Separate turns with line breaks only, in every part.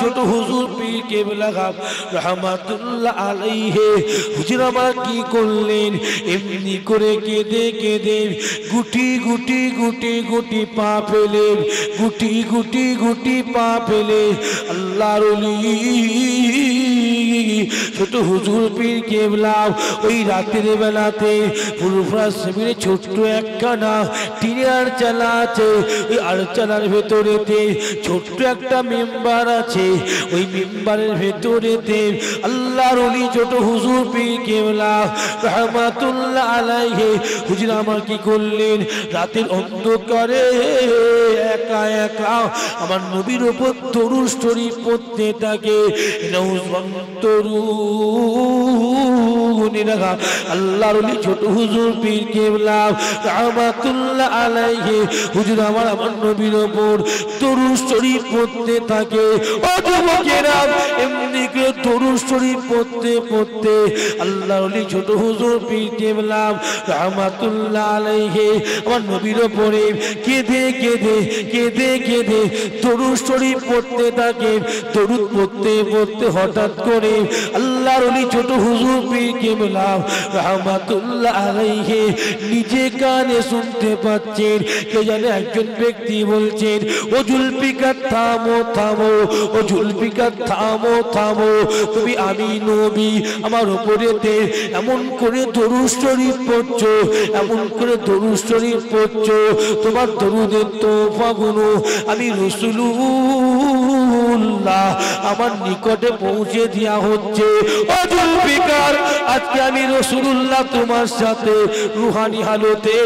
ছোট হুজুর পীর কেবলা রহমাতুল্লাহ আলাইহি হুজুর আমার কি করলেন, এমনি করে কেঁদে কেঁদে গুটি গুটি গুটি গুটি পা ফেলে, গুটি গুটি গুটি পা ফেলে আল্লাহর ওলি ছোট হুজুর পীর কেবলা ওই রাতের বেলাতে ফুরফুরা শিবিরে ছোট্ট একখানা টিনের চালা আছে, ওই আরচালার ভেতরেতে ছোট্ট একটা মেম্বার আছে, ওই মেম্বারের ভেতরেতে আল্লাহর ওলি ছোট হুজুর পীর কেবলা রহমাতুল্লাহ আলাইহি হুজুর আমার কি করলেন, রাতের অন্ধকারে একা একা আমার নবীর উপর দরুদ শরীফ পড়তে থাকে। আল্লাহর ওলি ছোট হুজুর পীর কেবলা রহমাতুল্লাহ আলাইহি হুজুর আমার নবীর উপর দরুদ শরীফ পড়তে থাকে। ও যুবকেরা, এমনি করে দরুদ শরীফ পড়তে পড়তে আল্লাহর ওলি ছোট হুজুর পীর কেবলা রহমাতুল্লাহ আলাইহি আমার নবীর উপরে কেঁদে কেঁদে কেঁদে কেঁদে দরুদ শরীফ পড়তে থাকে। দরুদ পড়তে পড়তে হঠাৎ করে আল্লাহর ওলি ছোট হুজুর পীর কেবলা রহমাতুল্লাহ আলাইহি নিজে কানে শুনতে পাচ্ছেন কে জানে একজন ব্যক্তি বলছেন, ও জুলফিকার থামো থামো, ও জুলফিকার থামো থামো, তুমি আমি নবী আমার উপরেতে এমন করে দরুদ শরীফ পড়ছো, এমন করে দরুদ শরীফ পড়ছো, তোমার দরুদের তোফাগুলো আমি রাসূলুল্লাহ আমার নিকটে পৌঁছে দেয়া হচ্ছে। ও জুলফিকার, আজকে আমি রাসূলুল্লাহ তোমার সাথে রুহানি হালতে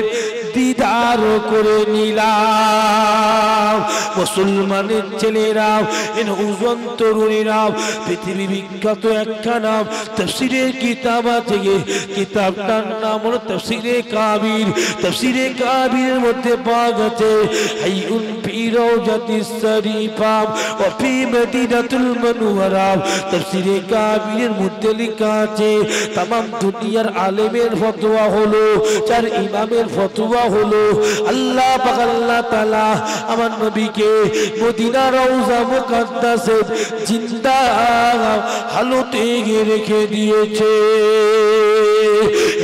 দিদার করে নিলাম। মুসলমানের ছেলেরা, নওজোয়ান তরুণীরা, পৃথিবী বিখ্যাত একখানা তাফসীরের কিতাব আছে, কিতাবটার নাম হলো তাফসীরে কাবির। তাফসীরে কাবিরের মধ্যে পাওয়া গেছে হাইউন ফি রাওজাতিস শরীফা ওয়া ফি মদিনাতুল মুনাওয়ারা। তাফসীরে কাবিরের মধ্যে লেখা আছে तमाम দুনিয়ার আলেমের ফতোয়া হলো, চার ইমামের ফতোয়া হলো, আল্লাহ পাক আল্লাহ তাআলা আমার নবীকে মদিনা রওজা মুকদ্দাসে জিন্দা হালতে রেখে দিয়েছে।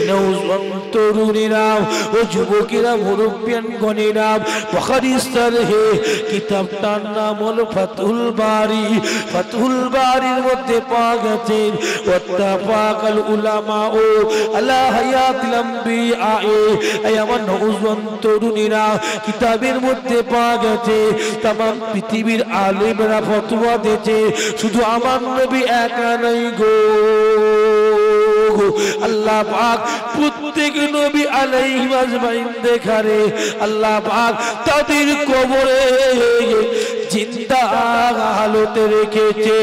নওজোয়ান তরুণীরা ও যুবকেরা, মুরব্বিয়ান গণেরা, বুখারী শরহে কিতাবটার নাম হলো ফাতহুল বারি। ফাতহুল বারির মধ্যে পাওয়া গেছে ওয়াত্তাফাকাল উলামা ও আলা হায়াতিল আম্বিয়া। এই আমার নওজোয়ান তরুণীরা, কিতাবের মধ্যে পাওয়া গেছে तमाम পৃথিবীর আলেমরা ফতোয়া দিয়েছে, শুধু আমার নবী একা নাই গো। আল্লাহ পাক প্রত্যেক নবী আলাইহিস আজমাইন দেখারে আল্লাহ পাক তাদের কবরে জিন্দা হালতে রেখেছে।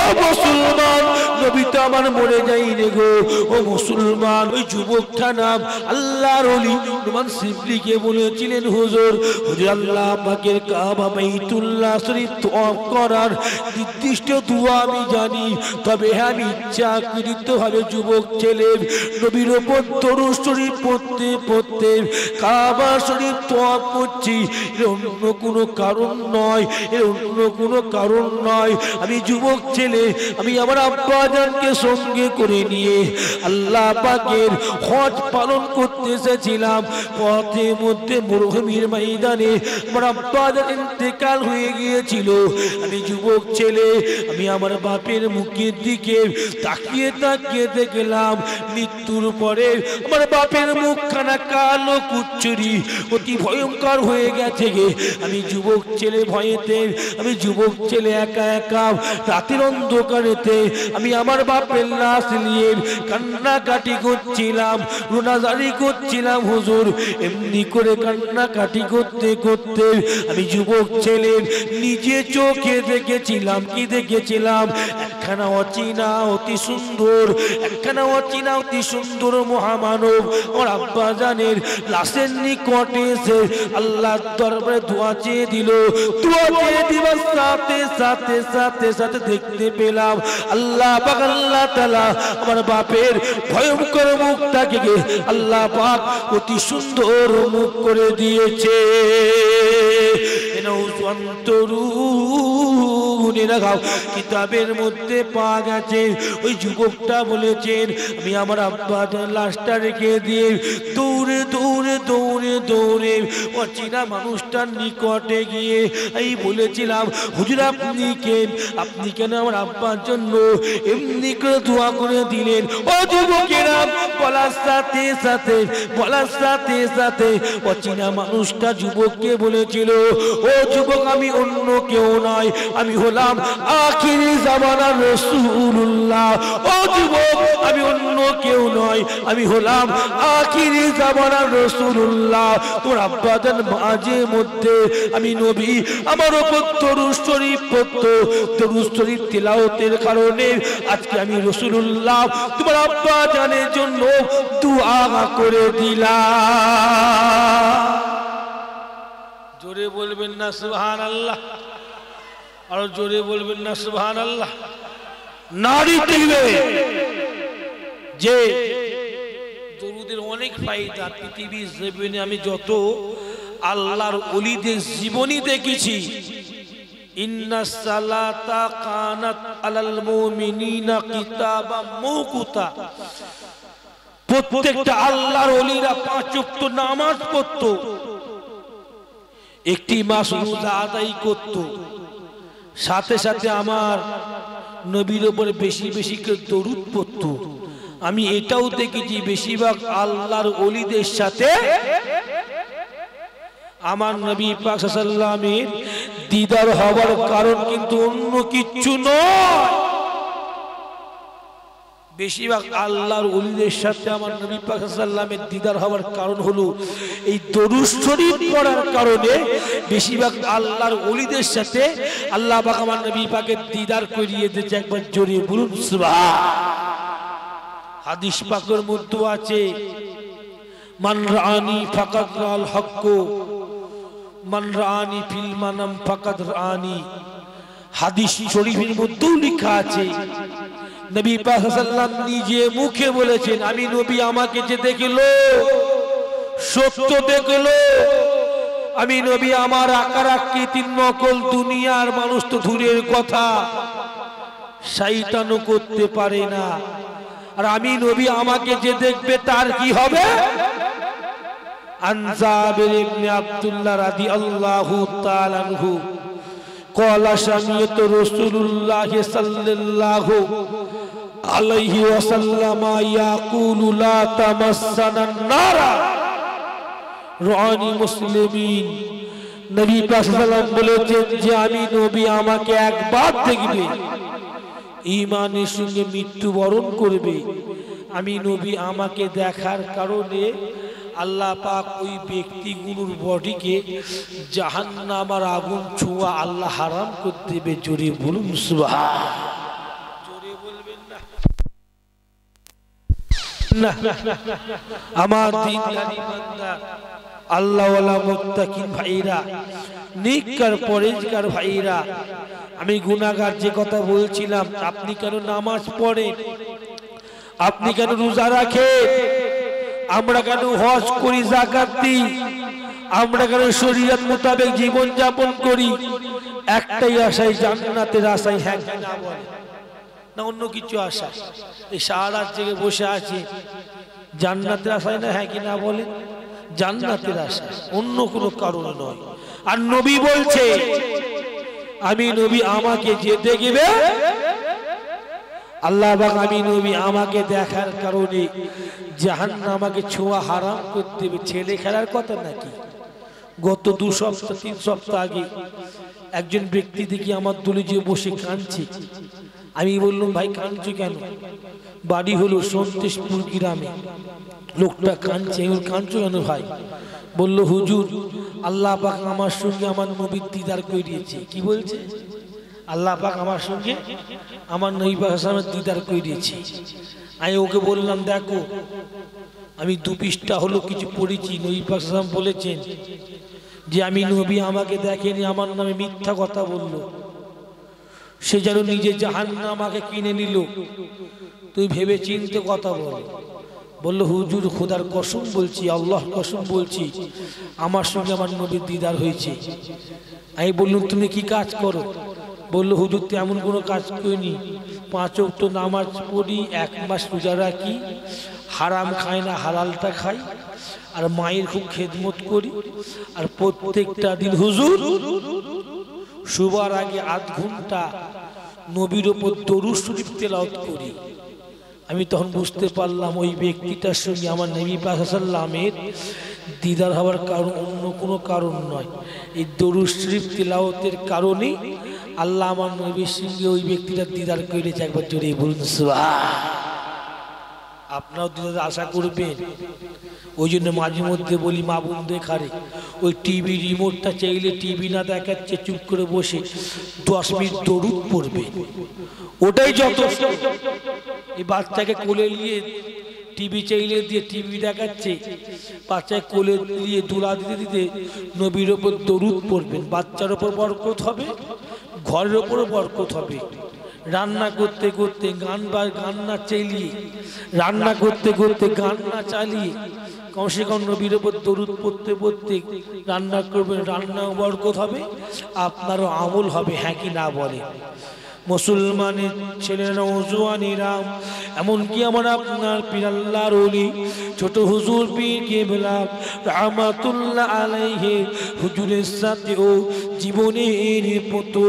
ও মুসলমান, নবী তো আমার মরে যায়নি গো। ও মুসলমান, ওই যুবকটা নাম আল্লাহর ওলি নুমান সিবলিকে বলেছিলেন, হুজুর হুজুর আল্লাহ পাকের কাবা বাইতুল্লাহ শরীফ তওয়াফ করার নির্দিষ্ট দোয়া আমি জানি, তবে আমি ইচ্ছাকৃতভাবে যুবক ছেলে নবীর উপর দরুদ শরীফ পড়তে পড়তে কাবা শরীফ তওয়াফ করছি, এর অন্য কোনো কারণ নয়, এর অন্য কোনো কারণ নয়। আমি যুবক ছেলে, আমি আমার আব্বা জানকে সঙ্গে করে নিয়ে আল্লাহ পাকের হজ পালন করতে এসেছিলাম। পথের মধ্যে মরুভূমির ময়দানে আমার আব্বা জান ইন্তেকাল হয়ে গিয়েছিল। আমি যুবক ছেলে, আমি আমার বাপের মুখের দিকে তাকিয়ে তাকিয়ে দেখলাম মৃত্যুর পরে আমার বাপের মুখখানা কালো কুচ্চুরি অতি ভয়ঙ্কর হয়ে গেছে গে। আমি যুবক ছেলে ভয়েতে, আমি যুবক ছেলে একা একা রাতের অন্ধকারেতে আমি আমার বাপের লাশ নিয়ে কান্নাকাটি করছিলাম, রোনাজারি করছিলাম হুজুর। এমনি করে কান্নাকাটি করতে করতে আমি যুবক ছেলে নিজে চোখে দেখেছিলাম, কি দেখেছিলাম, একখানা অচেনা অতি সুন্দর, একখানা অচেনা অতি সুন্দর মহামানব আমার আব্বা জানের লাশের নিকটে এসে আল্লাহর দরবারে দোয়া চেয়ে দিল। দোয়া চেয়ে দিবার সাথে সাথে সাথে সাথে দেখতে পেলাম আল্লাহ পাক আল্লাহ তাআলা আমার বাপের ভয়ঙ্কর মুখটাকে আল্লাহ পাক অতি সুন্দর মুখ করে দিয়েছে। নওজোয়ান তরুণ শুনে রাখাও কিতাবের মধ্যে পাওয়া গেছে ওই যুবকটা বলেছেন আমি আমার আব্বার লাশটা রেখে দিয়ে দৌড়ে দৌড়ে দৌড়ে দৌড়ে অচেনা মানুষটার নিকটে গিয়ে আমি বলেছিলাম হুজুর আপনি কেন আমার আব্বার জন্য এমনি করে দোয়া করে দিলেন। ও যুবকেরা বলার সাথে সাথে অচেনা মানুষটা যুবককে বলেছিল ও যুবক আমি অন্য কেউ নয়, আমি হলাম আখিরি জামানার রাসূলুল্লাহ। ও যুবক আমি অন্য কেউ নয়, আমি হলাম আখিরি জামানার রাসূলুল্লাহ। তোর আব্বাজান মাঝে মধ্যে আমি নবী আমার উপর দরুদ শরীফ পড়তো, দরুদ শরীফ তিলাওয়াতের কারণে আজকে আমি রাসূলুল্লাহ তোমার আব্বাজানের জন্য দুআ করে দিলাম। জোরে বলবেন না সুবহানাল্লাহ, আর জোরে বলবেন না সুবহানাল্লাহ। নারী দিলে যে দরুদের অনেক ফায়দা, পৃথিবীর জীবনে আমি যত আল্লাহর ওলিদের জীবনী দেখেছি, ইন্নাস সালাতা কানাত আলাল মুমিনিনা কিতাবাম মাওকুতা, প্রত্যেকটা আল্লাহর ওলিরা 5 ওয়াক্ত নামাজ পড়তো, একটি মাস রোজা আদায় করত, সাথে সাথে আমার নবীর উপর বেশি বেশি করে দরুদ পড়ত। আমি এটাও দেখেছি বেশিরভাগ আল্লাহর ওলিদের সাথে আমার নবী পাক সাল্লাল্লাহু আলাইহি ওয়াসাল্লামের দিদার হওয়ার কারণ কিন্তু অন্য কিছু নয়। বেশিরভাগ আল্লাহর ওলিদের সাথে আমার নবী পাক সাল্লাল্লাহু আলাইহি ওয়াসাল্লামের দিদার হওয়ার কারণ হলো এই দরুদ শরীফ পড়ার কারণে বেশিরভাগ আল্লাহর ওলিদের সাথে আল্লাহ পাক আমার নবী পাকের দিদার করিয়ে দিয়েছে। একবার জোরে বলুন সুবহান। হাদিস পাকের মধ্যে আছে মান রাআনি ফাকাদ রাআল হক, মান রাআনি ফিল মানাম ফাকাদ রাআনি। হাদিস শরীফের মধ্যেও লেখা আছে নবী পাক সাল্লাল্লাহু আলাইহি ওয়াসাল্লাম নিজে মুখে বলেছেন আমি নবী আমাকে যে দেখলো সত্য দেখলো, আমি নবী আমার আকার আকৃতির নকল দুনিয়ার মানুষ তো দূরের কথা শয়তানও করতে পারে না, আর আমি নবী আমাকে যে দেখবে তার কি হবে। আন জাবির ইবনে আব্দুল্লাহ রাদিয়াল্লাহু তাআলা আনহু قال سمعت رسول الله صلى الله عليه وسلم يقول لا تمسنا النار রুহানি মুসলিমিন। নবী পাক সাল্লাল্লাহু আলাইহি ওয়াসাল্লাম বলেছেন যে আমি নবী আমাকে একবার দেখবে, ঈমানের সঙ্গে মৃত্যুবরণ করবে। আমি নবী আমাকে দেখার কারণে আল্লাহ পাক ওই ব্যক্তিগুলোর বডিকে জাহান্নামের আগুন ছোঁয়া আল্লাহ হারাম করে দেবে। জোরে বলুন সুবহান। জোরে বলবেন না আমার দিনদারি বান্দা আল্লাহওয়ালা মুত্তাকিন ভাইরা, নেককার পরেজগার ভাইরা, আমি গুনাহগার যে কথা বলছিলাম, আপনি কেন নামাজ পড়েন, আপনি কেন রোজা রাখেন, আমরা কেন হজ করি, যাকাত দিই, আমরা কেন শরীয়ত মোতাবেক জীবন যাপন করি, একটাই আশায় জান্নাতের আশায়, হ্যাঁ না বলে না অন্য কিছু আশা। এই সারা রাত জেগে বসে আছে জান্নাতের আশায় না, হ্যাঁ কি না বলে জান্নাতের আশা, অন্য কোনো কারণ নয়। আর নবী বলছে আমি নবী আমাকে যে দেখবে আল্লাহ পাক আমি নবী আমাকে দেখার কারণে জাহান্নাম আমাকে ছোঁয়া হারাম করতে দেবে। ছেলে খেলার কথা নাকি? গত 2 সপ্তাহ 3 সপ্তাহ আগে একজন ব্যক্তি দেখি আমার দলে বসে কাঁদছে। আমি বললাম ভাই কাঁদছো কেন? বাড়ি হলো সন্তোষপুর গ্রামে, লোকটা কাঁদছে। কাঁদছো কেন ভাই? বলল হুজুর আল্লাহ পাক আমার সঙ্গে আমার নবীর দিদার করিয়েছে। কি বলছে? আল্লাহ পাক আমার সঙ্গে আমার নবী পাক সাল্লাল্লাহু আলাইহি ওয়াসাল্লামের দিদার করিয়েছে। আমি ওকে বললাম দেখো আমি 2 পৃষ্ঠা হলো কিছু পড়েছি, নবী পাক সাল্লাল্লাহু আলাইহি ওয়াসাল্লাম বলেছেন যে আমি নবী আমাকে দেখেনি, আমার নামে মিথ্যা কথা বলল, সে যেন নিজে জাহান্নাম আমাকে কিনে নিল। তুই ভেবে চিন্তে কথা বল। বলল হুজুর খোদার কসম বলছি, আল্লাহর কসম বলছি আমার সঙ্গে আমার নবীর দিদার হয়েছে। আমি বললাম তুমি কি কাজ করো? বললো হুজুর তেমন কোনো কাজ করিনি, 5 ওয়াক্ত নামাজ পড়ি, 1 মাস রোজা রাখি, হারাম খাই না হালালটা খাই, আর মায়ের খুব খেদমত করি, আর প্রত্যেকটা দিন হুজুর শোবার আগে আধ ঘন্টা নবীর ওপর দরুদ শরীফ তেলাওয়াত করি। আমি তখন বুঝতে পারলাম ওই ব্যক্তিটার সঙ্গে আমার নবী পাক সাল্লাল্লাহু আলাইহি ওয়াসাল্লামের দিদার হওয়ার কারণ অন্য কোনো কারণ নয়, এই দরুদ শরীফ তেলাওয়াতের কারণে আল্লাহ আমার নবীর সঙ্গে ওই ব্যক্তিটার দিদার করেছে। একবার জোরে বলুন সুবহান। আপনারাও দিদার আশা করবেন। ওই জন্য মাঝে মধ্যে বলি মা বোন দেখারে ওই টিভি রিমোটটা চাইলে টিভি না দেখাচ্ছে, চুপ করে বসে 10 মিনিট দরুদ পড়বে, ওটাই যথেষ্ট। এই বাচ্চাকে কোলে নিয়ে টিভি চাইলে দিয়ে টিভি দেখাচ্ছে, বাচ্চাকে কোলে নিয়ে দুলা দিতে দিতে নবীর ওপর দরুদ পড়বেন, বাচ্চার ওপর বরকত হবে, ঘরের ওপরও বরকত হবে। রান্না করতে করতে গান না চালিয়ে, রান্না করতে করতে গান না চালিয়ে কমসে কম নবীর ওপর দরুদ পড়তে পড়তে রান্না করবেন, রান্না বরকত হবে, আপনারও আমল হবে। হ্যাঁ কি না বলে? মুসলমানের ছেলেরা ওজওয়ানিরা, এমনকি আমার আপনার পীর আল্লাহর ওলি ছোট হুজুর পীর কেবলা রাহমাতুল্লাহ আলাইহি হুজুরের সাথেও জীবনের প্রথম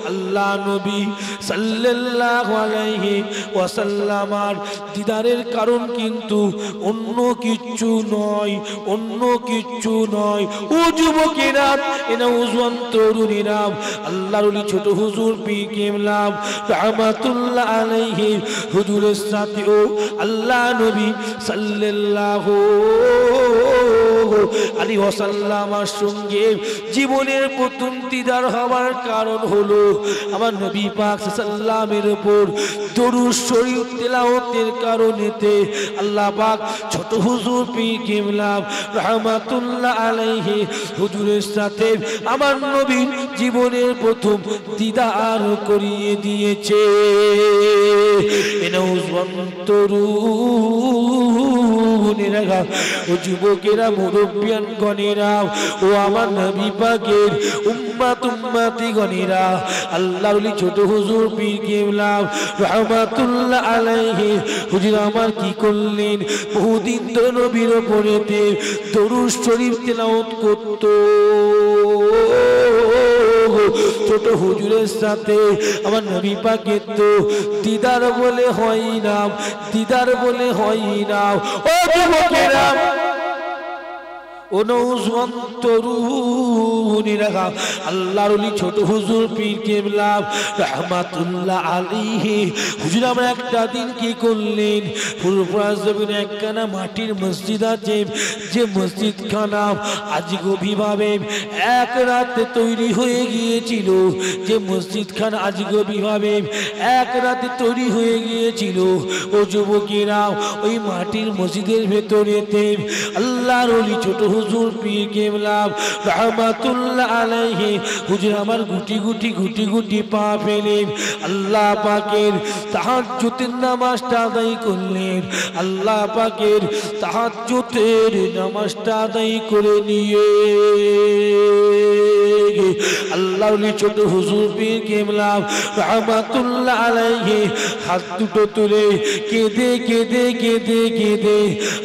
আল্লাহ নবী সাল্লাল্লাহু আলাইহি ওয়াসাল্লামার দিদারের কারণ কিন্তু অন্য কিচ্ছু নয়, অন্য কিচ্ছু নয়। ও যুবকেরা, এনা ওজওয়ান তরুণীরা, আল্লাহর ওলি ছোট হুজুর পীর কেবলা রাহমাতুল্লাহ আলাইহি হুজুরের সাথেও আল্লাহ নবী সাল্লাল্লাহু আলাইহি ওয়াসাল্লামের সঙ্গে জীবনের প্রথম দিদার হওয়ার কারণ হলো আমার নবী পাক সাল্লাল্লাহু আলাইহি উপর দরুদ শরীফ তেলাওয়াতের কারণেতে আল্লাহ পাক ছোট হুজুর পীর কেবলা রাহমাতুল্লাহ আলাইহি হুজুরের সাথে আমার নবীর জীবনের প্রথম দিদার করিয়ে দিয়েছে। তরুণেরা, ও যুবকেরা, মুরব্বিয়ান গণেরা, ও আমার নবী পাকের উম্মতি গণেরা, আল্লাহর ওলি ছোট হুজুর পীর কেবলা রাহমাতুল্লাহ আলাইহি হুজুর আমার কি করলেন, বহুদিন ধরে নবীর উপরেতে দরুদ শরীফ তেলাওয়াত করত। ছোট হুজুরের সাথে আমার নবী পাকের তো দিদার বলে হয় না, দিদার বলে হয় না। ও যুবকেরা, ও নওজওয়ান তরুণীরা, আল্লাহর ওলি ছোট হুজুর পীর কেবলা রাহমাতুল্লাহ আলাইহি হুজুর আমার একটা দিন কি করলেন, ফুরফুরা জমিনে একখানা মাটির মসজিদ আছে, যে মসজিদ খানা আজগবিভাবে এক রাতে তৈরি হয়ে গিয়েছিল, যে মসজিদ খানা আজগবিভাবে এক রাতে তৈরি হয়ে গিয়েছিল। ও যুবকেরা, ওই মাটির মসজিদের ভেতরেতে আল্লাহর ওলি ছোট হুজুর পীর কেবলা রাহমাতুল্লাহ আলাইহি হুজুর আমার গুটি গুটি গুটি গুটি পা ফেলে আল্লাহ পাকের তাহাজ্জুদের নামাজটা আদায় করলেন। আল্লাহ পাকের তাহাজ্জুদের নামাজটা আদায় করে নিয়ে আল্লাহর ওলি ছোট হুজুর পীর কেবলা রাহমাতুল্লাহ আলাইহি হাত দুটো তুলে কেঁদে কেঁদে কেঁদে কেঁদে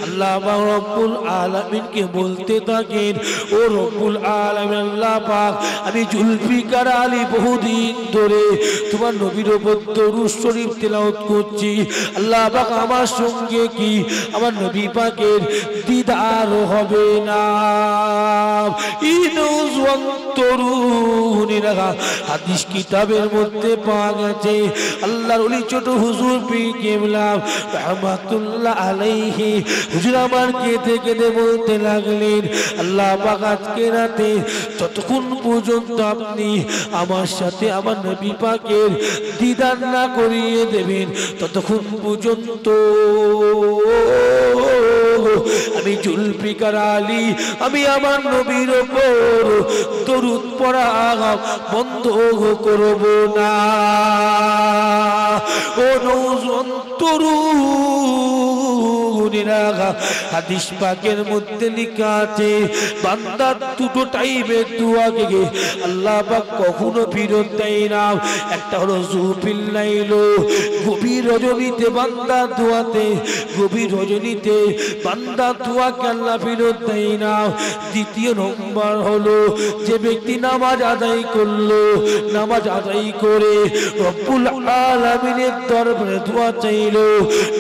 আল্লাহ রব্বুল আলামিনকে বলতে থাকেন, ও রব্বুল আলামিন আল্লাহ পাক, আমি জুলফিকার আলী বহুদিন ধরে তোমার নবীর উপর দরুদ শরীফ তেলাওয়াত করছি, আল্লাহ পাক আমার সঙ্গে কি আমার নবী পাকের দিদার হবে না? ইনওয়ান তরুণীরা, হাদিস কিতাবের মধ্যে পাওয়া গেছে আল্লাহর ওলি ছোট হুজুর পীর কেবলা রাহমাতুল্লাহ আলাইহি হুজুর আমার কেঁদে কেঁদে বলতে লাগলেন, আল্লাহ পাক আজকে রাতে ততক্ষণ পর্যন্ত আপনি আমার সাথে আমার নবী পাকের দিদার না করিয়ে দেবেন, ততক্ষণ পর্যন্ত আমি জুলফিকার আলী আমি আমার নবীর উপর দরুদ পড়া বন্ধ করব না। ও নওজওয়ান তরুণ হাদিস পাকের মধ্যে লেখা আছে বান্দা দুটো টাইমের দোয়াকে আল্লাহ পাক কখনো ফেরত দেয় না। একটা হলো জুফিল লাইল, গভীর রজনীতে বান্দা দোয়াতে, গভীর রজনীতে বান্দা দোয়াকে আল্লাহ ফেরত দেয় না। দ্বিতীয় নম্বর হলো যে ব্যক্তি নামাজ আদায় করলো, নামাজ আদায় করে রব্বুল আলামিনের দরবারে দোয়া চাইলো,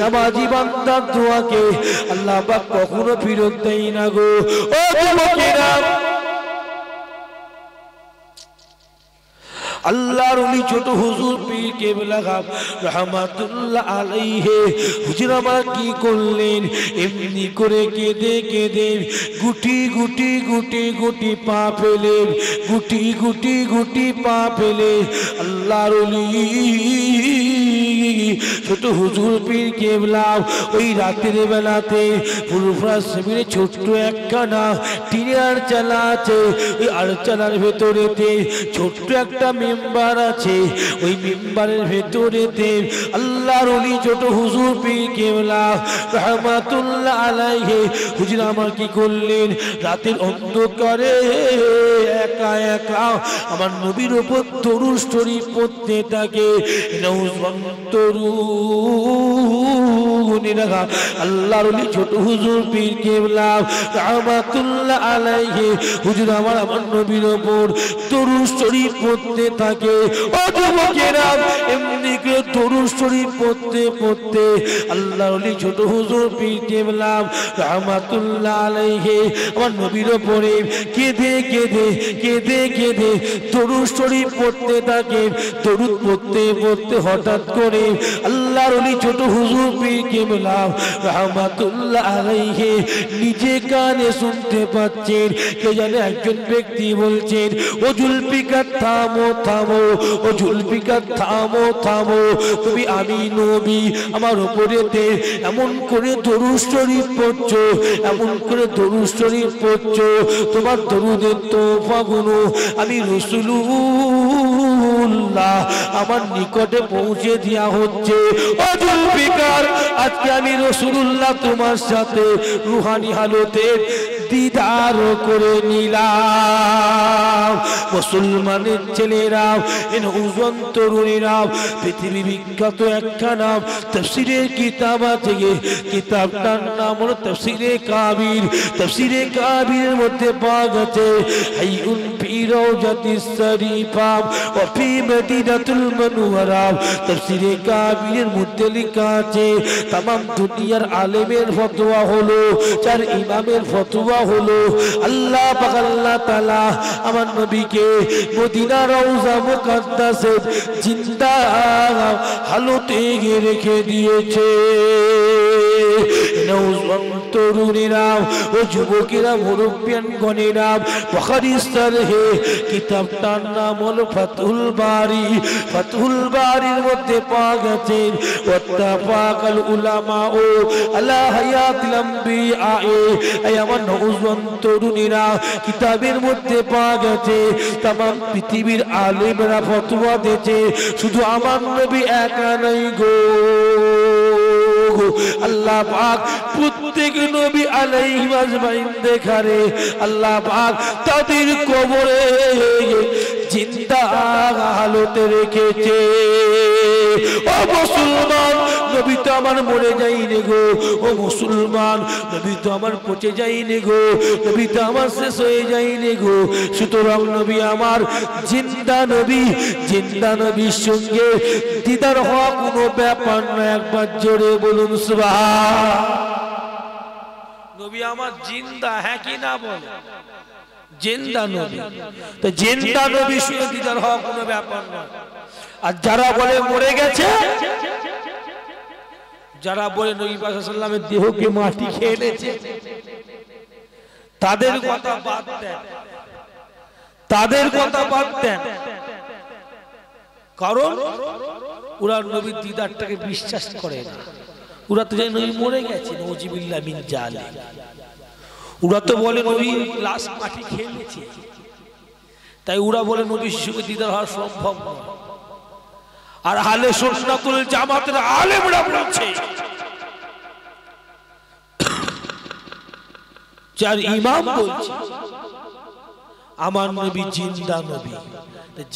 নামাজি বান্দার দোয়াকে আল্লাহ পাক কখনো ফেরত দেয় না গো। ও যুবকেরা, আল্লাহর ওলি ছোট হুজুর পীর কেবলা রহমাতুল্লাহ আলাইহি হুজুর আমার কি করলেন, এমনি করে কেঁদে কেঁদে গুটি গুটি গুটি গুটি পা ফেলে, গুটি গুটি গুটি পা ফেলে আল্লাহর ওলি ছোট হুজুর পীর কেবলা ওই রাতের বেলাতে ফুরফুরা জমিনে ছোট্ট একখানা টিনের চালা আছে, ওই আড়চালার ভেতরেতে ছোট্ট একটা মেম্বার আছে, ওই মেম্বারের ভেতরেতে আল্লাহর ওলি ছোট হুজুর পীর কেবলা রহমাতুল্লাহ আলাইহি হুজুর আমার কি করলেন, রাতের অন্ধকারে একা একা আমার নবীর উপর দরুদ শরীফ পড়তে থাকে। আল্লাহর ওলি ছোট হুজুর পীর কেবলা রহমাতুল্লাহ আলাইহি হুজুর আমার নবীর উপর দরুদ শরীফ পড়তে থাকে। ও যুবকেরা, এমনি করে দরুদ শরীফ পড়তে পড়তে আল্লাহর ওলি ছোট হুজুর পীর কেবলা রহমাতুল্লাহ আলাইহি আমার নবীর উপরে কেঁদে কেঁদে কেঁদে কেঁদে দরুদ শরীফ পড়তে থাকে। দরুদ পড়তে পড়তে হঠাৎ করে আল্লাহর ওলি ছোট হুজুর পীর কেবলা রহমাতুল্লাহ আলাইহি নিজে কানে শুনতে পাচ্ছেন কে জানে একজন ব্যক্তি বলছেন, ও জুলফিকার থামো থামো, ও জুলফিকার থামো থামো, তুমি আমি নবী আমার উপরেতে এমন করে দরুদ শরীফ পড়ছো, এমন করে দরুদ শরীফ পড়ছো, তোমার দরুদের তোফাগুলো আমি রাসূলুল্লাহ আমার নিকটে পৌঁছে দেয়া হচ্ছে। ও জুলফিকার, আজকে আমি রাসূলুল্লাহ তোমার সাথে রুহানি হালতে দিদার করে নিলাম। মুসলমানের ছেলেরা, নওজোয়ান তরুণীরা, পৃথিবী বিখ্যাত একখানা তাফসীরের কিতাব আছে, কিতাবটার নাম হলো তাফসীরে কাবির। তাফসীরে কাবিরের মধ্যে পাওয়া গেছে হাইউন ফি রাওজাতিস শরীফা ওয়া ফি মদিনাতুল মুনাওয়ারা। তাফসীরে কাবিরের মধ্যে লেখা আছে तमाम दुनियार आलेमेर फतवा हलो, चार इमामेर फतवा हलो, अल्लाह पाक अल्लाह ताआला आमार नबीके मदीना रौजा मुकद्दासे जिंदा हालते रेखे दिएছে। नौजवान तरुणीरा ओ যুবকেরা মুরব্বিয়ানগণেরা বুখারী শরহে কিতাবটার নাম হলো ফাতহুল বারি। ফাতহুল বারির মধ্যে পাওয়া গেছে ওয়াত্তাফাকাল উলামা ও আলা হায়াতিল আমবিয়া। এই আমার নওজওয়ান তরুণীরা কিতাবের মধ্যে পাওয়া গেছে तमाम পৃথিবীর আলেমরা ফতোয়া দিয়েছে, শুধু আমার নবী একা নাই গো। अल्लाह पाक प्रत्येक नबी आलैहिम आजमाइन देखारे अल्लाह पाक तादेर कबरे जिंदा हालते रेखेছে। ओ मुसलमान, नबी तो आमार मरे जाइনি गो। ओ मुसलमान, नबी तो आमार पचे जाइনি गो, नबी तो आमार शेष হয়ে যায়নি গো। সুতরাং নবী আমার জিন্দা নবী, জিন্দা নবীর সঙ্গে দিদার হওয়া কোনো ব্যাপার না। একবার জোরে বলুন সুবহান। নবী আমার জিন্দা, হ্যাঁ কি না বলে? জিন্দা নবী, তো জিন্দা নবীর সঙ্গে দিদার হওয়া কোনো ব্যাপার না। আর যারা বলে মরে গেছে, যারা বলে নবী পাক সাল্লাল্লাহু আলাইহি ওয়াসাল্লামের দেহকে মাটি খেয়ে নিয়েছে, তাদের কথা বাদ দেন, তাদের কথা বাদ দেন। কারণ ওরা নবীর দিদারটাকে বিশ্বাস করে না। ওরা তো জানে নবী মরে গেছে, নওজিবিল্লাহ মিন জালিক। ওরা তো বলে নবী লাশ মাটি খেয়ে নিয়েছে, তাই ওরা বলে নবীর সঙ্গে দিদার হওয়া সম্ভব নয়। আর আহলে সুন্নাতুল জামাতের আলেমরা বলছে যার ইমাম বলছে আমার নবী জিন্দা নবী,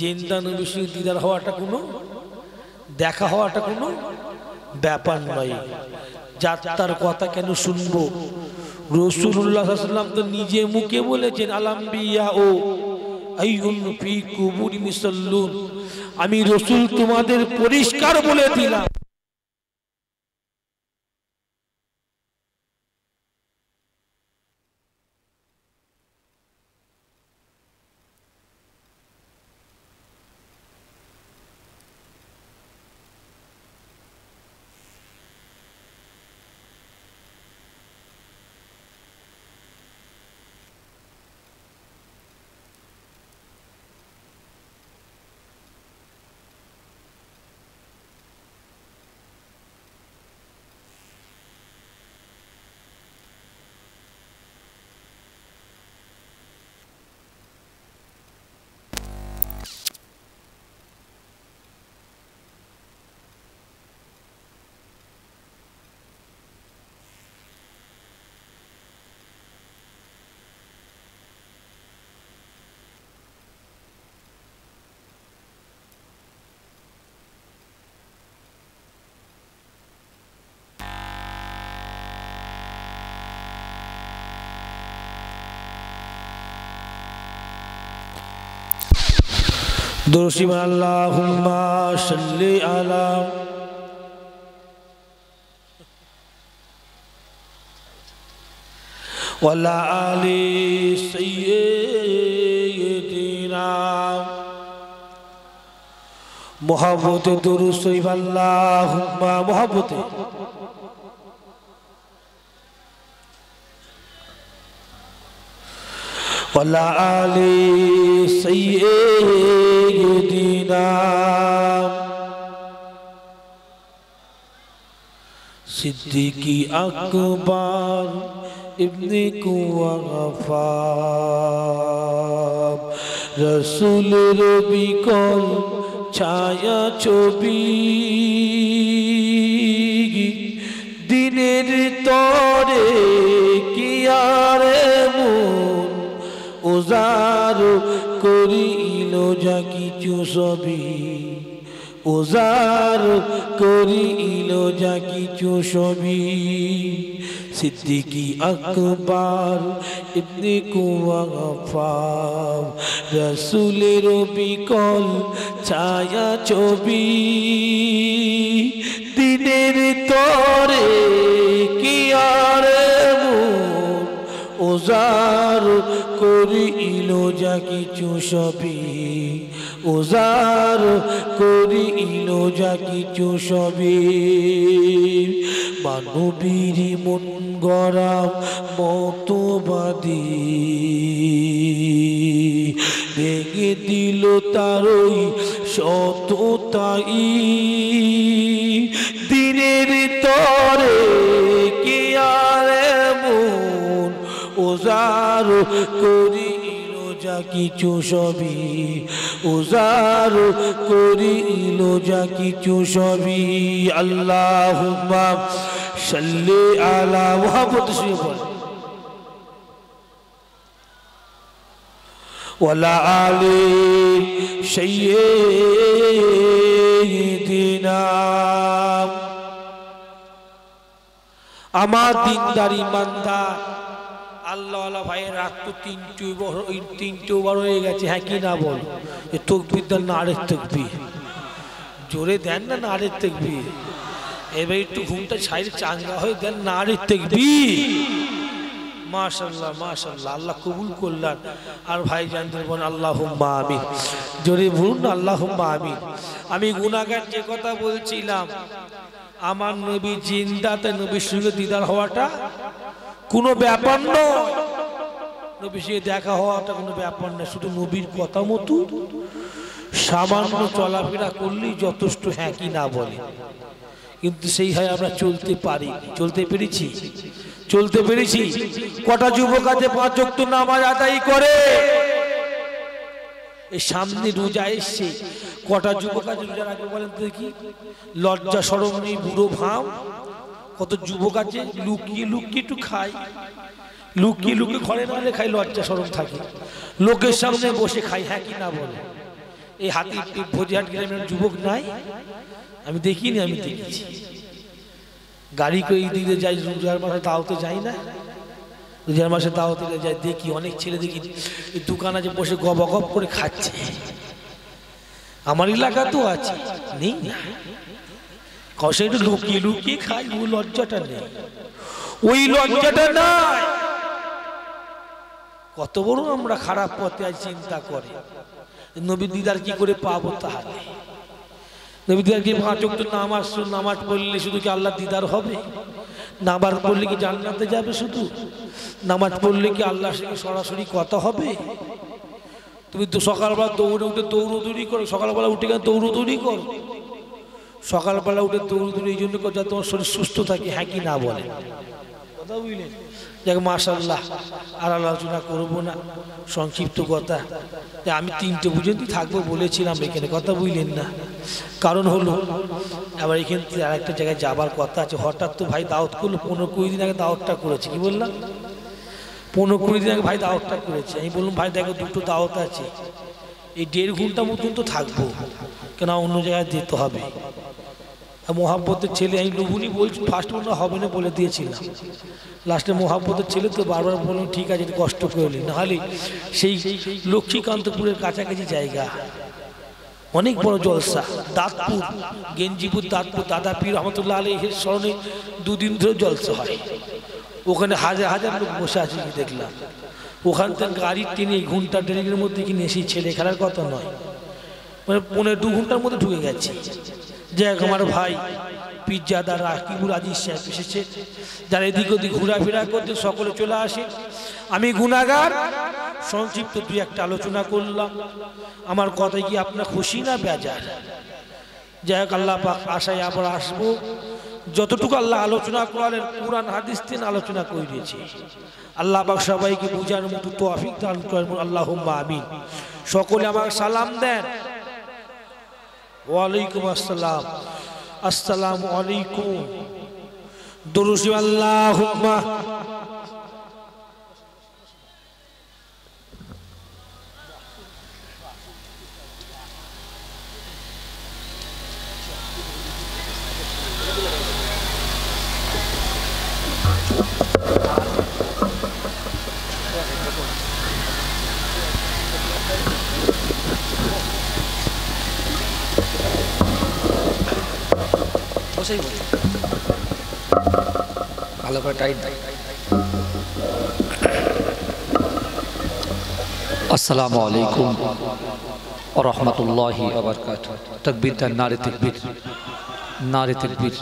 জিন্দা নবীর সঙ্গে দিদার হওয়াটা কোনো দেখা হওয়াটা কোনো ব্যাপার নয়। যাত্রার কথা কেন শুনবো? রাসূলুল্লাহ সাল্লাল্লাহু আলাইহি ওয়াসাল্লাম তো নিজে মুখে বলেছেন আলাম্বিয়া ও আইয়ুন ফি কুবুরি মুসাল্লুন, আমি রাসূল তোমাদের পরিষ্কার বলে দিলাম দোষী আল্লাহুম্মা সাল্লি আলা ওয়ালা আলি সাইয়্যিদিনা মুহাব্বতে দুরূদ শরীফ আল্লাহুম্মা মুহাব্বতে ওয়ালা আলি সাইয়্যিদিনা সিদ্দিকী আকবর ইবনে কুওয়াফা রাসূলের বিকল ছায়া ছবি দিনের তরে কি আর মন উজার করিল যা কিছু সবই, উজার করিল যা কিছু সবই। সিদ্দিকী আকবর ইবনে কুওয়াফা রাসূলের বিকল ছায়া ছবি দিনের তরে কি আর মন উজার করিল যা কিছু সবই, উজার করিল যা কিছু সবই। মানবীর মন গড়া মতবাদী ভেঙে দিল তারই সততাই দিনের তরে কি আর মন উজার করিল যা কিছু সবই, উজার করিল যা কিছু সবই। আল্লাহুম্মা সাল্লি আলা মুহাম্মদ ওয়ালা আলি সাইয়্যিদিনা। আমার দিনদার ইমানদার আল্লাহওয়ালা ভাইয়ের রাত তো তিনটে বার হয়ে গেছে, হ্যাঁ কি না বল? এ তকবীর দেন না আরেক তকবীর জোরে দেন না, না আরেক তকবীর। এবার একটু ঘুমটা ছাইড়ে চাঙ্গা হয়ে দেন না আরেক তকবীর। মাশাআল্লাহ মাশাআল্লাহ, আল্লাহ কবুল করলেন। আর ভাই জানতে বলেন আল্লাহুম্মা আমিন, জোরে বলুন আল্লাহুম্মা আমিন। আমি গুনাহগার যে কথা বলছিলাম, আমার নবী জিন্দাতে নবীর সঙ্গে দিদার হওয়াটা কোনো ব্যাপার নয়, নবীর সঙ্গে দেখা হওয়াটা কোনো ব্যাপার না। শুধু নবীর কথা মতো সামান্য চলাফেরা করলেই যথেষ্ট, হ্যাঁ কি না বলে। কিন্তু সেই হয় আমরা চলতে পারি, চলতে পেরেছি, চলতে পেরেছি। কটা যুবক আছে 5 ওয়াক্ত নামাজ আদায় করে? এই সামনে রোজা এসছে, কটা যুবক আছে রোজার আগে বলেন তো দেখি? লজ্জা শরম নেই, বুড়ো ভাম। কত যুবক আছে লুকিয়ে লুকিয়ে একটু খায়, লুকিয়ে লুকিয়ে ঘরে না হলে খাই, লজ্জা শরম থাকে, লোকের সামনে বসে খাই, হ্যাঁ কি না বলে? এই হাতি ভোজিহাট গ্রামের যুবক নাই, আমি দেখিনি, আমি দেখেছি। গাড়ি করে এই দিকে যাই, রোজার মাসে দাওয়াতে যাই না, রোজার মাসে দাওয়াতে যাই, দেখি অনেক ছেলে দেখি এই দোকান আছে বসে গপ গপ করে খাচ্ছে। আমার এলাকা তো আছে, নেই না, কষে একটু লুকিয়ে লুকিয়ে খাই, ও লজ্জাটা নেই, ওই লজ্জাটা নাই। কত বড় আমরা খারাপ পথে আজ চিন্তা করে। নবী দিদার কি করে পাবো? তাহলে নবী দিদার কি 5 ওয়াক্ত নামাজ পড়লে শুধু কি আল্লাহ দিদার হবে? নামাজ পড়লে কি জান্নাতে যাবে? শুধু নামাজ পড়লে কি আল্লাহর সঙ্গে সরাসরি কথা হবে? তুমি তো সকালবেলা দৌড়ে উঠে দৌড়দৌড়ি করো, সকালবেলা উঠে গেলে দৌড়দৌড়ি করো, সকালবেলা উঠে দৌড়দৌড়ি এই জন্য যাতে তোমার শরীর সুস্থ থাকে, হ্যাঁ কি না বলে? কথা বুঝলেন? যাক মাশাআল্লাহ, আর আলোচনা করবো না, সংক্ষিপ্ত কথা। আমি 3টে পর্যন্ত থাকবো বলেছিলাম এখানে, কথা বুঝলেন না? কারণ হলো আবার এখান থেকে আরেকটা জায়গায় যাবার কথা আছে। হঠাৎ তো ভাই দাওয়াত করলো, 15-20 দিন আগে দাওয়াতটা করেছে। কি বললাম? 15-20 দিন আগে ভাই দাওয়াতটা করেছে। আমি বললাম ভাই দেখো 2টো দাওয়াত আছে, এই 1.5 ঘন্টা মতন তো থাকবো, কেন অন্য জায়গায় যেতে হবে। মোহাব্বতের ছেলে, আমি লুবুনি বলছি, ফার্স্ট মনে হবে না বলে দিয়েছিলাম, লাস্টে মোহাব্বতের ছেলে তো বারবার বললাম ঠিক আছে কষ্ট করলি, নাহলে সেই লক্ষ্মীকান্তপুরের কাছাকাছি জায়গা, অনেক বড় জলসা, দাঁতপুর, গেঞ্জিপুর দাঁতপুর, দাদা পীর রহমতুল্লাহ আলাইহির স্মরণে 2 দিন ধরে জলসা হয়। ওখানে হাজার হাজার লোক বসে আছে দেখলাম। ওখান থেকে গাড়ির টেনে 1 ঘন্টা 1.5 মধ্যে কিনে এসে ছেলে খেলার কথা নয়, মানে 1.5-2 ঘন্টার মধ্যে ঢুকে গেছে। যাক আমার ভাই পিজ্জাদা রাকিবুল আজিজ সাহেব এসেছে, যারা এদিক ওদিক ঘোরাফেরা করতে সকলে চলে আসে। আমি গুনাহগার, সংক্ষিপ্ত 2-1টা আলোচনা করলাম। আমার কথায় কি আপনার খুশি না বেজার? যাই হোক, আল্লাহ পাক আশায় আবার আসবো। যতটুকু আল্লাহ আলোচনা করালেন কুরআন হাদিস থেকে আলোচনা করে দিয়েছি। আল্লাহ পাক সবাইকে বুঝার মতো তৌফিক দান করেন, আল্লাহুম্মা আমিন। সকলে আমাকে সালাম দেন। ওয়ালাইকুম আসসালাম, আসসালামু আলাইকুম। দুরূদ আল্লাহুম্মা ভালো করে টাইট দাও।
আসসালামু আলাইকুম ওয়া রাহমাতুল্লাহি ওয়া বারাকাতুহু। তাকবীর দেন, নারে তাকবীর, নারে তাকবীর।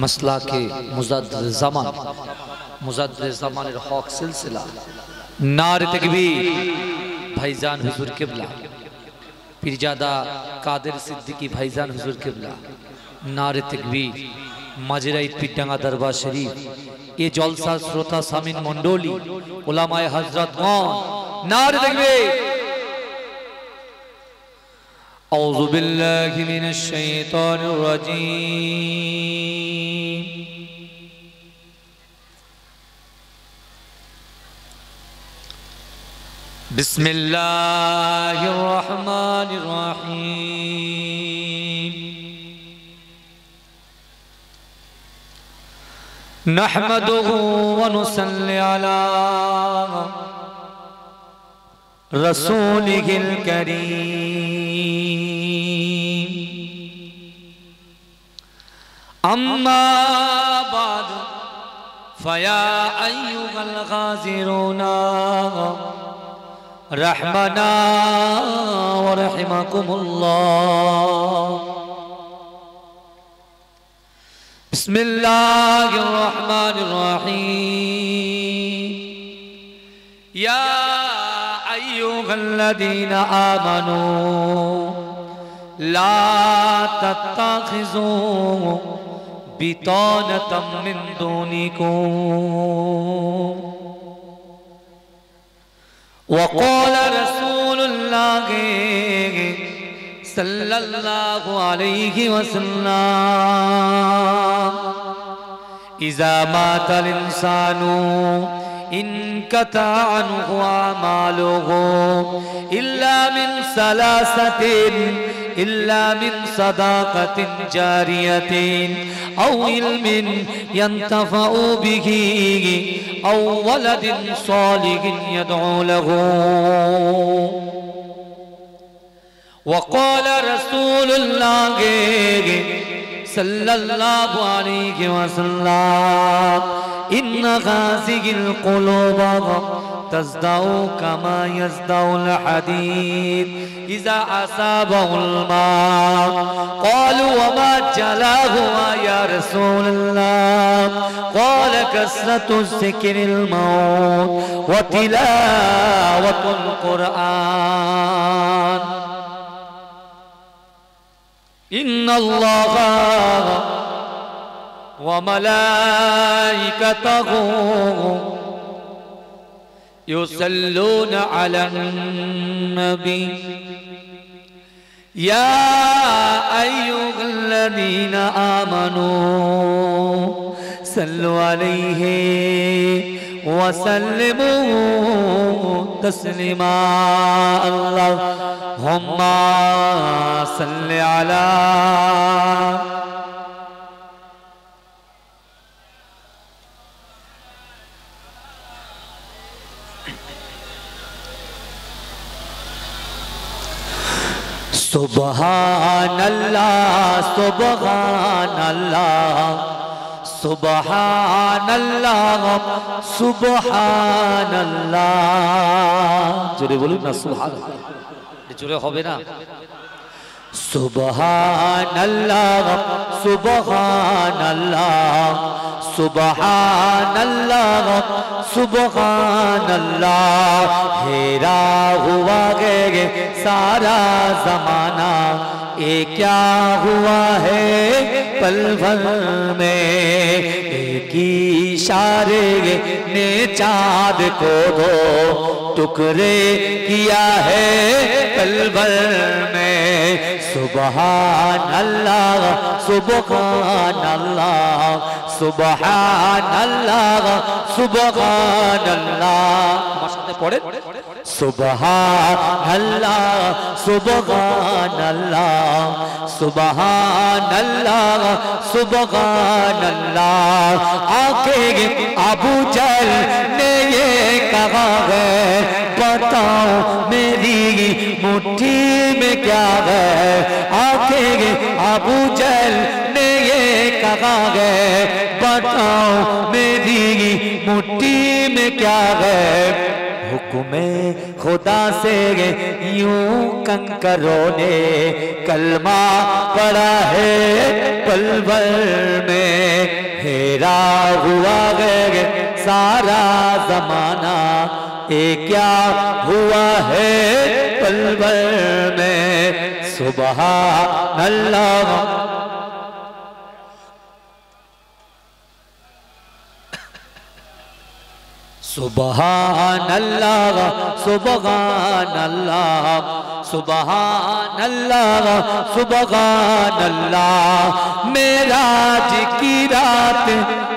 মাসলাকে মুজাদ্দিদ জামান, মুজাদ্দিদ জামানের হক সিলসিলা, নারে তাকবীর। ভাইজান হুজুর কিবলা পীরজাদা কাদের সিদ্দিকী ভাইজান হুজুর কিবলা, नारे तकबीर। माजराई पिटांगा दरबार शरीफ, ये जलसा श्रोता सामिन मंडोली उलामाए हजरत गण, नारे तकबीर। औज़ु बिल्लाहि मिनश शैतानिर रजीम। बिस्मिल्लाहिर रहमानिर रहीम। नहमदुहु व नुसल्ली अला रसूलिहिल करीम। अम्मा बाद फया अय्युहल गाज़िरूना रहमना व रहिमकुमुल्लाह। बिस्मिल्लाहिर्रहमानिर्रहीम। या अय्युहल्लज़ीना आमनू ला तत्तखिज़ू बितानतम मिन दूनिकुम वक़ाल रसूलुल्लाहि सल्लल्लाहु अलैहि वसल्लम इज़ा मातल इंसानु انقطع عنه أعماله إلا من ثلاثة إلا من صدقة جارية أو علم ينتفع به أو ولد صالح يدعو له. وقال رسول الله صلى الله عليه وسلم إن هذه القلوب تصدع كما يصدع الحديد إذا أصابه الماء. قالوا وما جلاهما يا رسول الله؟ قال كثرة ذكر الموت وتلاوة القرآن. إن الله وملائكته يصلون على النبي يا أيها الذين آمنوا صلوا عليه وسلموا تسليما. اللهم صل على سبحان الله سبحان الله سبحان الله سبحان الله. জোরে বলুন না সুবহানাল্লাহ, জোরে হবে না? সুবহানাল্লাহ সুবহানাল্লাহ सुबहानल्लाह सुबहानल्लाह. हेरा हुआ गे सारा जमाना, ये क्या हुआ है पल भर में. एक इशारे ने चाँद को दो टुकड़े किया है पल भर में. सुबहानल्लाह सुबहानल्लाह सुबहानल्लाह सुबहानल्लाह. আমার সাথে পড়েন सुबहानल्लाह सुबहानल्लाह सुबहानल्लाह सुबहानल्लाह. आके अबू जहल ने ये कहा है बताओ मेरी मुट्ठी में क्या है. आके अबू जहल ने ये कहा है बताओ मेरी मुट्ठी में क्या है. हुक्मे खुदा से यूं कंकरों ने कलमा पड़ा है पल भर में. हेरा हुआ है सारा जमाना, ये क्या हुआ है पल भर में. सुबहानल्लाह सुबहानल्लाह सुबहानल्लाह सुबहानल्लाह सुबहानल्लाह. मेराज की रात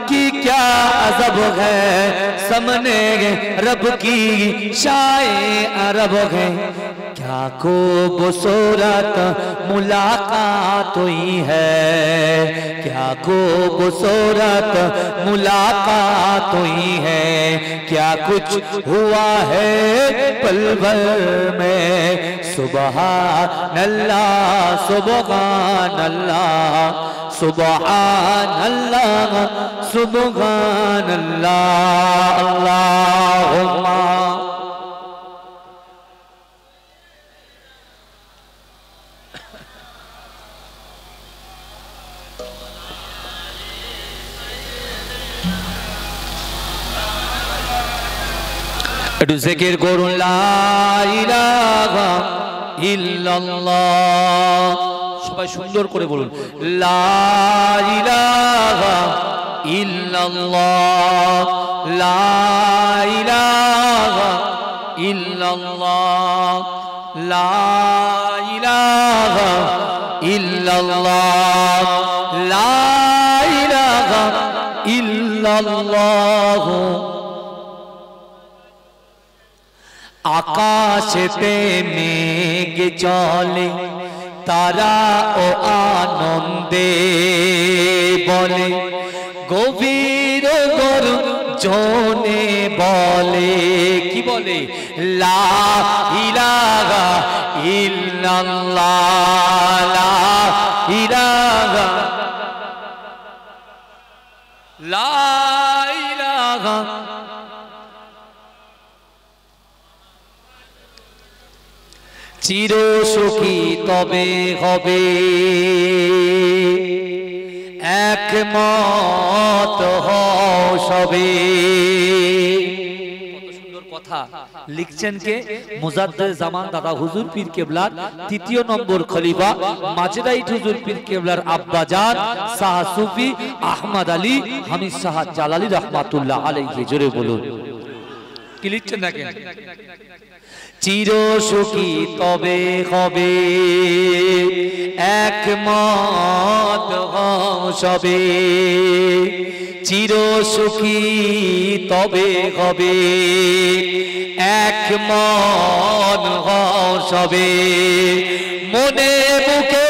की क्या अजब है, सामने रब की शाए अरब है. क्या खूबसूरत मुलाकात हुई है, क्या खूबसूरत मुलाकात हुई है. क्या कुछ हुआ है पल भर में. सुबहानल्लाह सुबहानल्लाह सुबहानल्लाह सुबहानल्लाह. अल्लाहुम्मा একটু জিকির করুন লা ইলাহা ইল্লাল্লাহ. সবাই সুন্দর করে বলুন লা ইলাহা ইল্লাল্লাহ লা ইলাহা ইল্লাল্লাহ লা ইলাহা ইল্লাল্লাহ লা ইলাহা ইল্লাল্লাহ আকাশেতে মেঘ চলে তারা ও আনন্দে বলে, গভীর গর্জনে বলে, কি বলে? লা ইলাহা ইল্লাল্লাহ, লা ইলাহা, লা ইলাহা। চির সুখী তবে হবে একমত হও সবে। কত সুন্দর কথা লিখছেন কে? মুজাদ্দেদ জামান দাদা হুজুর পীর কেবলার তৃতীয় নম্বর খলিফা মাজরাইট হুজুর পীর কেবলার আব্বাজান শাহ সুফি আহমদ আলী হামিদ শাহ জালালি রহমাতুল্লাহ আলাইহি। জোরে বলুন, কি লিখছেন দেখেন। চির সুখী তবে হবে একমত হও সবে, চির সুখী তবে হবে একমত হও সবে, মনে মুখে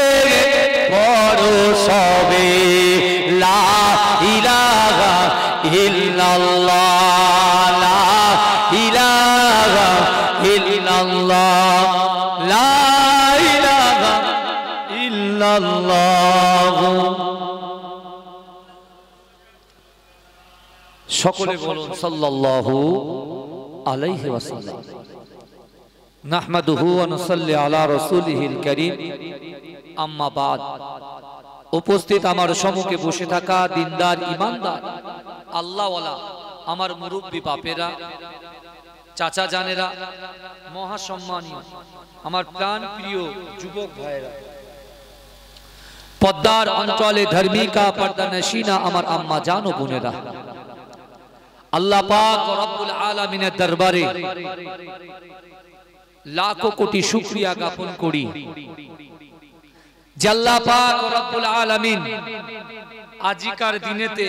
বড় সবে লা ইলাহা ইল্লাল্লাহ, লা ইলাহা ইল্লাল্লাহ, লা ইলাহা ইল্লাল্লাহ। সকলে বলুন সাল্লাল্লাহু আলাইহি ওয়াসাল্লাম। নাহমাদুহু ওয়া নুসাল্লি আলা রাসূলিহিল কারীম, আম্মা বাদ। উপস্থিত আমার সম্মুখে বসে থাকা দিনদার ইমানদার আল্লাহওয়ালা আমার মুরব্বী বাপেরা, চাচা জানেরা, মহাসম্মানীয় আমার প্রাণ প্রিয় যুবক ভাইরা, পদ্মার অঞ্চলে ধার্মিকা পর্দা নশীনা আমার আম্মা জান ও বোনেরা, আল্লাহ পাক রব্বুল আলামিনের দরবারে লাখো কোটি শুকরিয়া জ্ঞাপন করি যে আল্লাহ পাক রব্বুল আলামিন আজিকার দিনেতে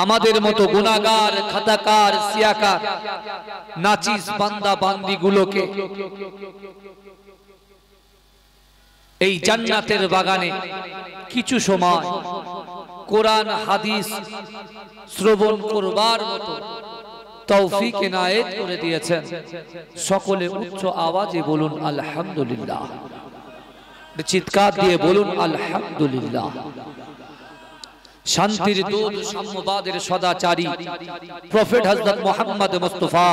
আমাদের মতো গুনাহগার, খাতাকার, সিয়াকার, নাচিস বান্দা বান্দি গুলোকে এই জান্নাতের বাগানে কিছু সময় কোরআন হাদিস শ্রবণ করবার মতো তৌফিক এনায়েত করে দিয়েছেন। সকলে উচ্চ আওয়াজে বলুন আলহামদুলিল্লাহ, চিৎকার দিয়ে বলুন আলহামদুলিল্লাহ। শান্তির দূত, সাম্যবাদের সদাচারী প্রফেট হযরত মুহাম্মদ মুস্তাফা,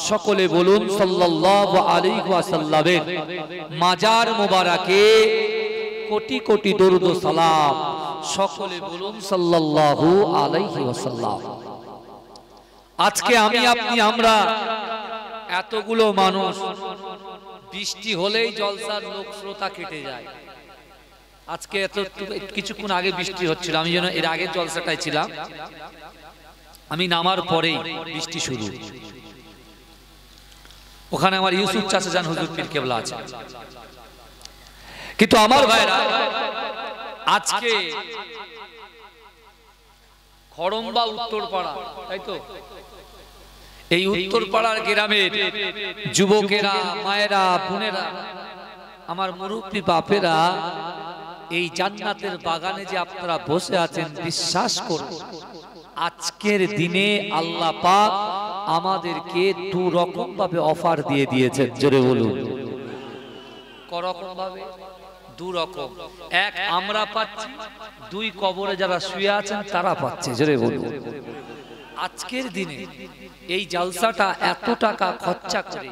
সকলে বলুন সাল্লাল্লাহু আলাইহি ওয়াসাল্লামের মাজার মোবারকে কোটি কোটি দরুদ ও সালাম। সকলে বলুন সাল্লাল্লাহু আলাইহি ওয়াসাল্লাম। আজকে আমি আপনি আমরা এতগুলো মানুষ, বৃষ্টি হলেই জলসার লোক শ্রোতা কেটে যায়। আজকে এত কিছুক্ষণ আগে বৃষ্টি হচ্ছিল, আমি যেন এর আগের জলসাটাই ছিলাম, আমি নামার পরেই বৃষ্টি শুরু। ওখানে আমার ইউসুফ চাচা জান হুজুর পীর কেবলা আছে। কিন্তু আমার ভাইরা আজকে খড়ম্বা উত্তরপাড়া, তাই তো, এই উত্তরপাড়ার গ্রামের যুবকেরা, মায়েরা, বোনেরা, আমার মুরব্বী বাপেরা, এই জান্নাতের বাগানে যে আপনারা বসে আছেন, বিশ্বাস করুন আজকের দিনে আল্লাহ পাক আমাদেরকে দু রকম ভাবে অফার দিয়ে দিয়েছেন। জোরে বলুন, করকম ভাবে? দু রকম। এক আমরা পাচ্ছি, দুই কবরে যারা শুয়ে আছেন তারা পাচ্ছে। জোরে বলুন। আজকের দিনে এই জলসাটা এত টাকা খরচা করে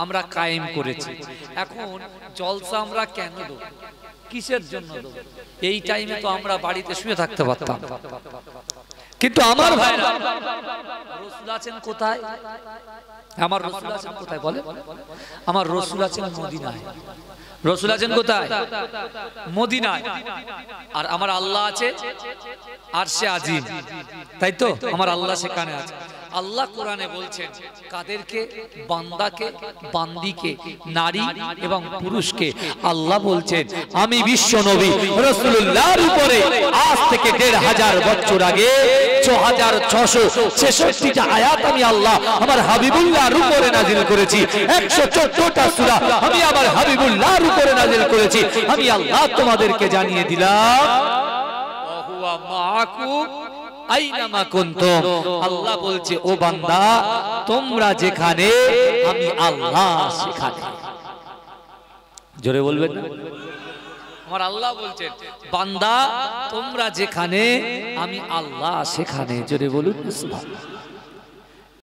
আমরা কায়েম করেছি। এখন জলসা আমরা কেন দেব, কিসের জন্য দেব? এই টাইমে তো আমরা বাড়িতে শুয়ে থাকতে পারতাম। কিন্তু আমার ভাইরা, রাসূল আছেন কোথায়? আমার রাসূল আছেন কোথায় বলে? আমার রাসূল আছেন মদিনায়। রাসূল আছেন কোথায়? মদিনায়। আর আমার আল্লাহ আছে আরশে আজিম, তাই তো? আমার আল্লাহ সেখানে আছে। আল্লাহ কোরআনে বলছেন কাদেরকে? বান্দাকে, বান্দিকে, নারী এবং পুরুষকে। আল্লাহ বলছেন আমি বিশ্ব নবী রাসূলুল্লাহর উপরে আজ থেকে ১৫০০ বছর আগে 6666টা আয়াত আমি আল্লাহ আমার হাবিবুল্লাহর উপরে নাজিল করেছি। 114টা সূরা আমি আমার হাবিবুল্লাহর উপরে নাজিল করেছি। আমি আল্লাহ তোমাদেরকে জানিয়ে দিলাম ওয়া মাআকুম আইনামা কুনতুম। আল্লাহ বলছে ও বান্দা তোমরা যেখানে আমি আল্লাহ সেখানে। জোরে বলবেন না? আমার আল্লাহ বলছেন বান্দা তোমরা যেখানে আমি আল্লাহ সেখানে। জোরে বলুন সুবহানাল্লাহ।